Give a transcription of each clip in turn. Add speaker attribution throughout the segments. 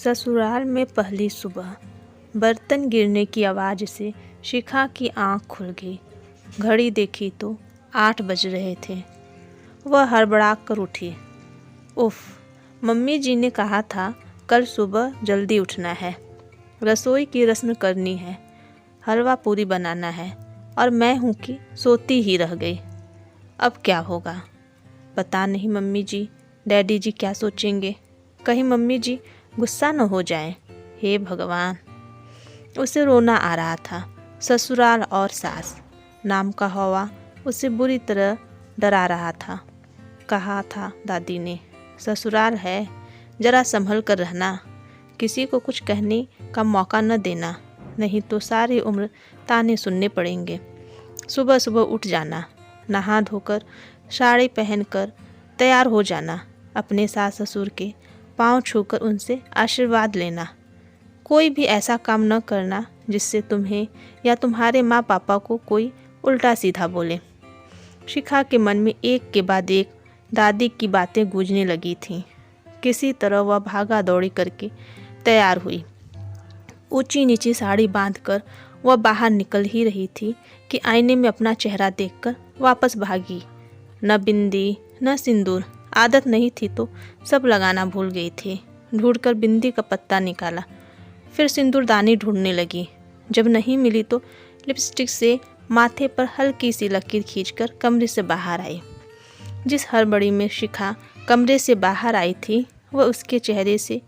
Speaker 1: ससुराल में पहली सुबह। बर्तन गिरने की आवाज़ से शिखा की आंख खुल गई। घड़ी देखी तो 8 बज रहे थे। वह हड़बड़ा कर उठी। उफ, मम्मी जी ने कहा था कल सुबह जल्दी उठना है, रसोई की रस्म करनी है, हलवा पूरी बनाना है, और मैं हूँ कि सोती ही रह गई। अब क्या होगा पता नहीं। मम्मी जी, डैडी जी क्या सोचेंगे? कहीं मम्मी जी गुस्सा न हो जाएं। हे भगवान! उसे रोना आ रहा था। ससुराल और सास नाम का हवा उसे बुरी तरह डरा रहा था। कहा था दादी ने, ससुराल है, जरा संभल कर रहना, किसी को कुछ कहने का मौका न देना, नहीं तो सारी उम्र ताने सुनने पड़ेंगे। सुबह सुबह उठ जाना, नहा धोकर साड़ी पहनकर तैयार हो जाना, अपने सास ससुर के पांव छूकर उनसे आशीर्वाद लेना। कोई भी ऐसा काम न करना जिससे तुम्हें या तुम्हारे माँ पापा को कोई उल्टा सीधा बोले। शिखा के मन में एक के बाद एक दादी की बातें गूंजने लगी थीं। किसी तरह वह भागा दौड़ी करके तैयार हुई। ऊंची नीची साड़ी बांधकर वह बाहर निकल ही रही थी कि आईने में अपना चेहरा देखकर वापस भागी। न बिंदी न सिंदूर, आदत नहीं थी तो सब लगाना भूल गई थी। ढूंढकर बिंदी का पत्ता निकाला, फिर सिंदूरदानी ढूंढने लगी। जब नहीं मिली तो लिपस्टिक से माथे पर हल्की सी लकीर खींचकर कमरे से बाहर आई। जिस हड़बड़ी में शिखा कमरे से बाहर आई थी वह उसके चेहरे से,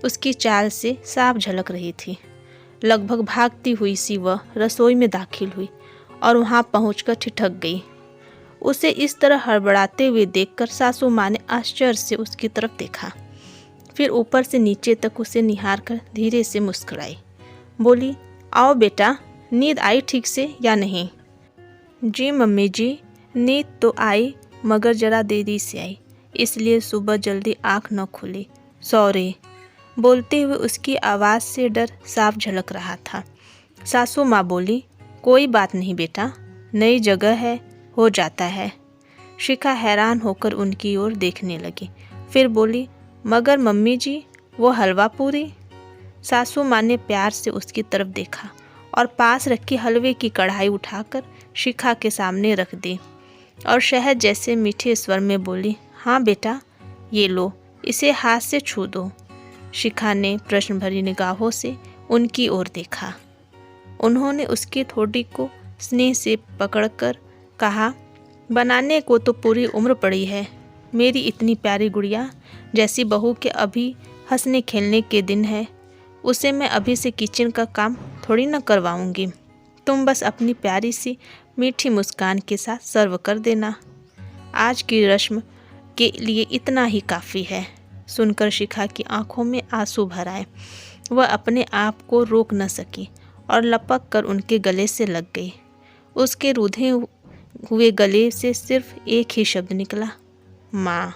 Speaker 1: उसकी चाल से साफ झलक रही थी। लगभग भागती हुई सी वह रसोई में दाखिल हुई और वहां पहुंचकर ठिठक गई। उसे इस तरह हड़बड़ाते हुए देखकर सासू माँ ने आश्चर्य से उसकी तरफ देखा, फिर ऊपर से नीचे तक उसे निहार कर धीरे से मुस्कुराई। बोली, आओ बेटा, नींद आई ठीक से या नहीं? जी मम्मी जी, नींद तो आई मगर जरा देरी से आई, इसलिए सुबह जल्दी आँख न खुली, सॉरी। बोलते हुए उसकी आवाज़ से डर साफ झलक रहा था। सासू माँ बोली, कोई बात नहीं बेटा, नई जगह है, हो जाता है। शिखा हैरान होकर उनकी ओर देखने लगी, फिर बोली, मगर मम्मी जी वो हलवा पूरी? सासू माँ ने प्यार से उसकी तरफ देखा और पास रखी हलवे की कढ़ाई उठाकर शिखा के सामने रख दी और शहद जैसे मीठे स्वर में बोली, हाँ बेटा, ये लो, इसे हाथ से छू दो। शिखा ने प्रश्न भरी निगाहों से उनकी ओर देखा। उन्होंने उसकी ठोड़ी को स्नेह से पकड़कर कहा, बनाने को तो पूरी उम्र पड़ी है, मेरी इतनी प्यारी गुड़िया जैसी बहू के अभी हंसने खेलने के दिन है, उसे मैं अभी से किचन का काम थोड़ी न करवाऊंगी। तुम बस अपनी प्यारी सी मीठी मुस्कान के साथ सर्व कर देना। आज की रस्म के लिए इतना ही काफ़ी है। सुनकर शिखा की आंखों में आंसू भर आए। वह अपने आप को रोक न सकी और लपक कर उनके गले से लग गई। उसके रूधे हुए गले से सिर्फ एक ही शब्द निकला, माँ।